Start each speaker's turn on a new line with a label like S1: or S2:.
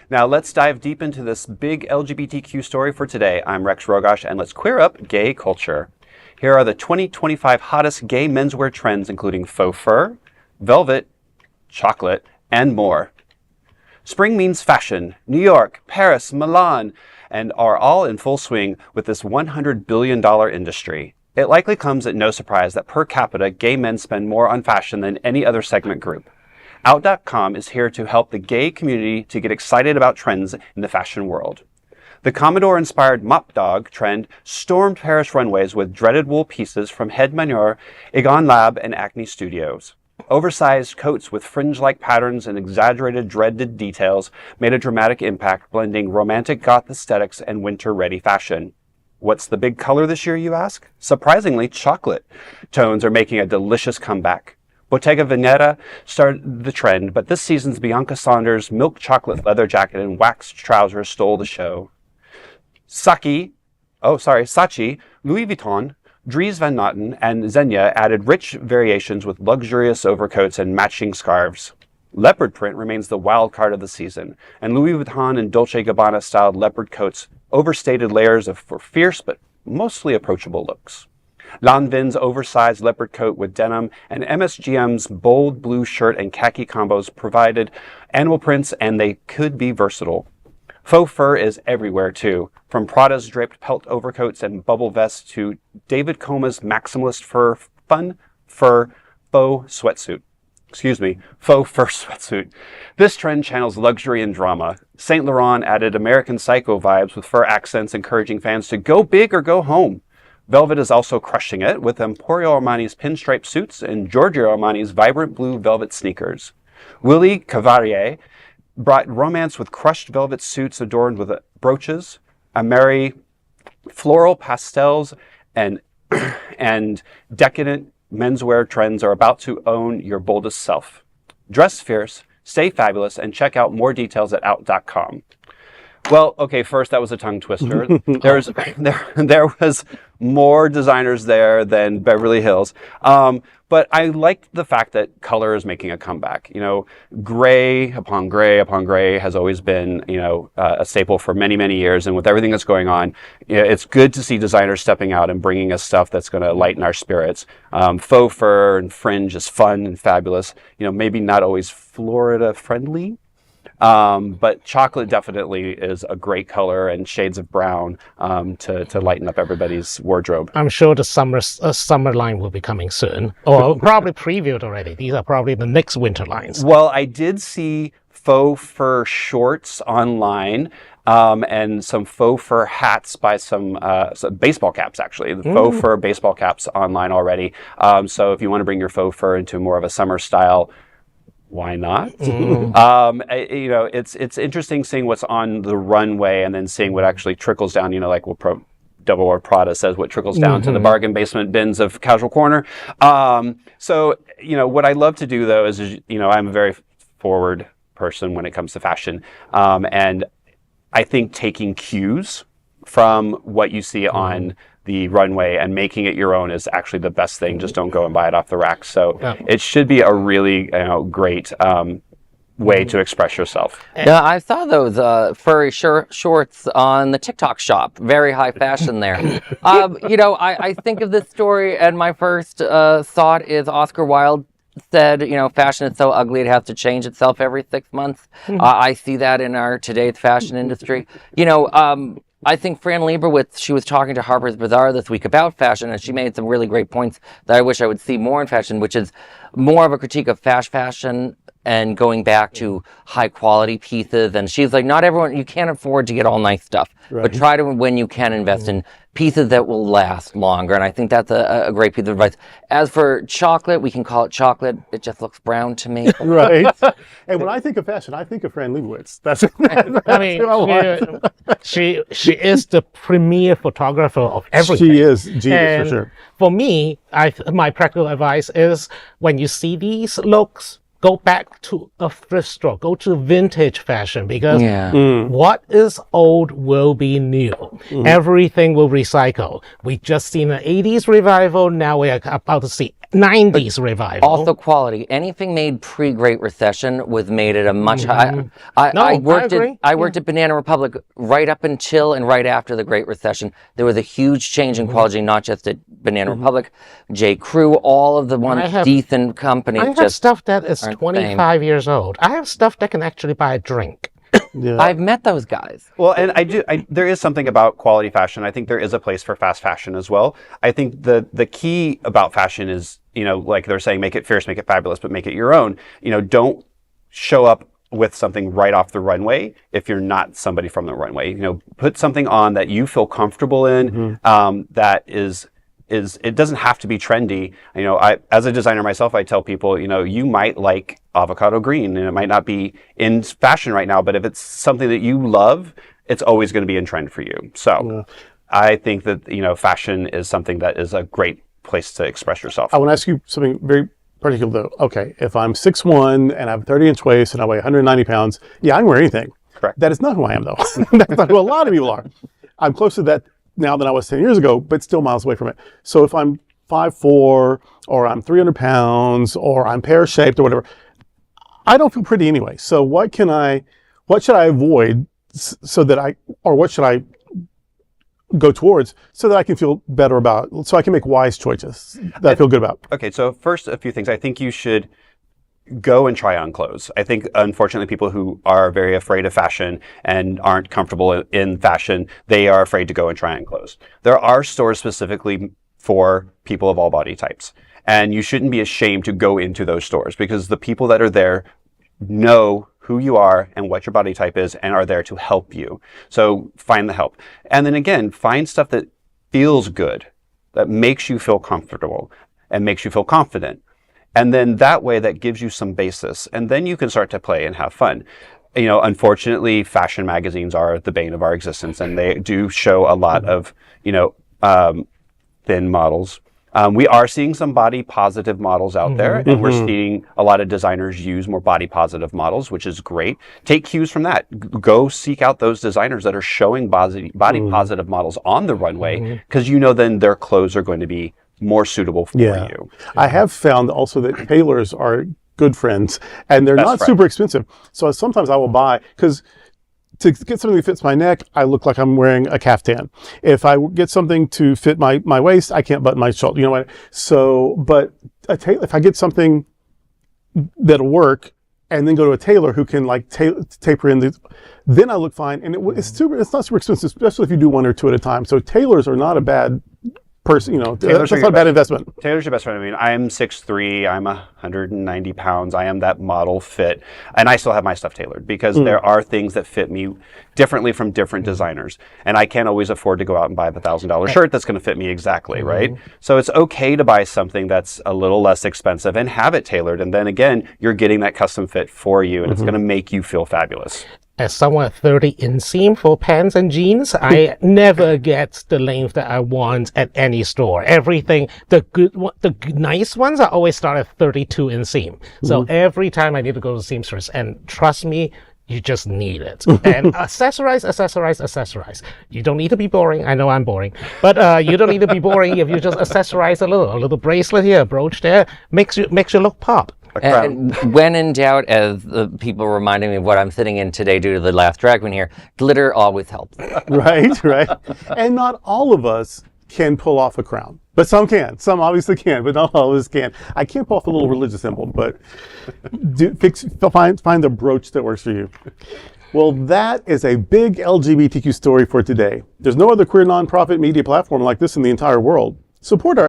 S1: Now let's dive deep into this big LGBTQ story for today. I'm Rex Rogosh, and let's queer up gay culture. Here are the 2025 hottest gay menswear trends, including faux fur, velvet, chocolate, and more. Spring means fashion. New York, Paris, Milan, and are all in full swing with this $100 billion industry. It likely comes at no surprise that per capita, gay men spend more on fashion than any other segment group. Out.com is here to help the gay community to get excited about trends in the fashion world. The Komondor-inspired mop dog trend stormed Paris runways with dreaded wool pieces from Hed Mayner, Egonlab, and Acne Studios. Oversized coats with fringe-like patterns and exaggerated dreaded details made a dramatic impact, blending romantic goth aesthetics and winter-ready fashion. What's the big color this year, you ask? Surprisingly, chocolate tones are making a delicious comeback. Bottega Veneta started the trend, but this season's Bianca Saunders milk chocolate leather jacket and waxed trousers stole the show. Saci, Louis Vuitton, Dries Van Noten, and Zegna added rich variations with luxurious overcoats and matching scarves. Leopard print remains the wild card of the season, and Louis Vuitton and Dolce Gabbana-styled leopard coats overstated layers for fierce but mostly approachable looks. Lanvin's oversized leopard coat with denim and MSGM's bold blue shirt and khaki combos provided animal prints, and they could be versatile. Faux fur is everywhere too, from Prada's draped pelt overcoats and bubble vests to David Koma's maximalist faux fur sweatsuit. This trend channels luxury and drama. Saint Laurent added American Psycho vibes with fur accents, encouraging fans to go big or go home. Velvet is also crushing it, with Emporio Armani's pinstripe suits and Giorgio Armani's vibrant blue velvet sneakers. Willy Chavarria brought romance with crushed velvet suits adorned with brooches, merry floral pastels, and decadent menswear trends are about to own your boldest self. Dress fierce, stay fabulous, and check out more details at out.com. Well, okay, first that was a tongue twister. There was more designers there than Beverly Hills. But I liked the fact that color is making a comeback. You know, gray upon gray upon gray has always been, a staple for many, many years. And with everything that's going on, it's good to see designers stepping out and bringing us stuff that's going to lighten our spirits. Faux fur and fringe is fun and fabulous. Maybe not always Florida friendly. But chocolate definitely is a great color, and shades of brown to lighten up everybody's wardrobe.
S2: I'm sure the summer line will be coming soon, or probably previewed already. These are probably the next winter lines.
S1: Well, I did see faux fur shorts online, and some faux fur hats by some baseball caps, actually. The faux fur baseball caps online already. So if you want to bring your faux fur into more of a summer style, why not? It's interesting seeing what's on the runway and then seeing what actually trickles down, like what Double or Prada says, what trickles down to the bargain basement bins of Casual Corner. So what I love to do, though, is, I'm a very forward person when it comes to fashion. And I think taking cues from what you see on the runway and making it your own is actually the best thing. Just don't go and buy it off the rack. So it should be a really great way to express yourself.
S3: Yeah, I saw those furry shorts on the TikTok shop. Very high fashion there. I think of this story, and my first thought is Oscar Wilde said, fashion is so ugly it has to change itself every 6 months. I see that in our today's fashion industry. I think Fran Lebowitz, she was talking to Harper's Bazaar this week about fashion, and she made some really great points that I wish I would see more in fashion, which is more of a critique of fast fashion and going back to high quality pieces. And she's like, not everyone, you can't afford to get all nice stuff, but try to, when you can, invest in pieces that will last longer. And I think that's a great piece of advice. As for chocolate, we can call it chocolate. It just looks brown to me.
S4: Right. And when I think of fashion, I think of Fran Lebowitz.
S2: She is the premier photographer of everything.
S4: She is genius, for sure.
S2: For me, my practical advice is when you see these looks, go back to a thrift store, go to vintage fashion, because
S3: Yeah.
S2: what is old will be new. Everything will recycle. We just seen an 80s revival. Now we're about to see 90s revival.
S3: Also quality. Anything made pre-Great Recession was made at a much higher.
S2: I
S3: worked
S2: agree.
S3: I worked at Banana Republic right up until and right after the Great Recession. There was a huge change in quality, not just at Banana Republic, J. Crew, all of the ones decent companies.
S2: I have stuff that is
S3: aren't
S2: 25 years old. I have stuff that can actually buy a drink.
S4: Yeah.
S3: I've met those guys.
S1: Well, and there is something about quality fashion. I think there is a place for fast fashion as well. I think the key about fashion is, like they're saying, make it fierce, make it fabulous, but make it your own. Don't show up with something right off the runway if you're not somebody from the runway. Put something on that you feel comfortable in, that is it doesn't have to be trendy. I, as a designer myself, I tell people, you might like avocado green and it might not be in fashion right now, but if it's something that you love, it's always going to be in trend for you. So I think that, fashion is something that is a great place to express yourself.
S4: I want to ask you something very particular though. Okay, if I'm 6'1" and I have a 30-inch waist and I weigh 190 pounds, yeah, I can wear anything.
S1: Correct.
S4: That is not who I am though. That's not who a lot of people are. I'm closer to that now than I was 10 years ago, but still miles away from it. So if I'm 5'4", or I'm 300 pounds, or I'm pear-shaped or whatever, I don't feel pretty anyway. So what should I avoid what should I go towards so that I can feel better about, so I can make wise choices that I feel good about?
S1: Okay, so first, a few things. I think you should go and try on clothes. I think, unfortunately, people who are very afraid of fashion and aren't comfortable in fashion, they are afraid to go and try on clothes. There are stores specifically for people of all body types, and you shouldn't be ashamed to go into those stores because the people that are there know who you are and what your body type is and are there to help you. So find the help. And then again, find stuff that feels good, that makes you feel comfortable and makes you feel confident. And then that way, that gives you some basis. And then you can start to play and have fun. Unfortunately, fashion magazines are the bane of our existence, and they do show a lot of, thin models. We are seeing some body positive models out there, and we're seeing a lot of designers use more body positive models, which is great. Take cues from that. Go seek out those designers that are showing body positive models on the runway, because then their clothes are going to be more suitable for you.
S4: I have found also that tailors are good friends, and they're not super expensive. So sometimes I will buy, because to get something that fits my neck, I look like I'm wearing a caftan. If I get something to fit my waist, I can't button my shoulder. You know what? So, but if I get something that'll work, and then go to a tailor who can taper in then I look fine. And it's not super expensive, especially if you do one or two at a time. So tailors are not a bad person, that's not a bad investment.
S1: Tailor's your best friend. I mean, I'm 6'3", I'm 190 pounds, I am that model fit, and I still have my stuff tailored because there are things that fit me differently from different designers, and I can't always afford to go out and buy the $1,000 shirt that's going to fit me exactly, right? So it's okay to buy something that's a little less expensive and have it tailored, and then again, you're getting that custom fit for you, and it's going to make you feel fabulous.
S2: As someone at 30 inseam for pants and jeans, I never get the length that I want at any store. Everything, the nice ones, I always start at 32 inseam. So every time I need to go to the seamstress, and trust me, you just need it. And accessorize. You don't need to be boring. I know I'm boring, but you don't need to be boring if you just accessorize a little bracelet here, a brooch there, makes you look pop.
S3: And when in doubt, as the people reminding me of what I'm sitting in today due to the last drag queen here, glitter always helps.
S4: Right. And not all of us can pull off a crown, but some can. Some obviously can, but not all of us can. I can't pull off a little religious symbol, but find the brooch that works for you. Well, that is a big LGBTQ story for today. There's no other queer nonprofit media platform like this in the entire world. Support our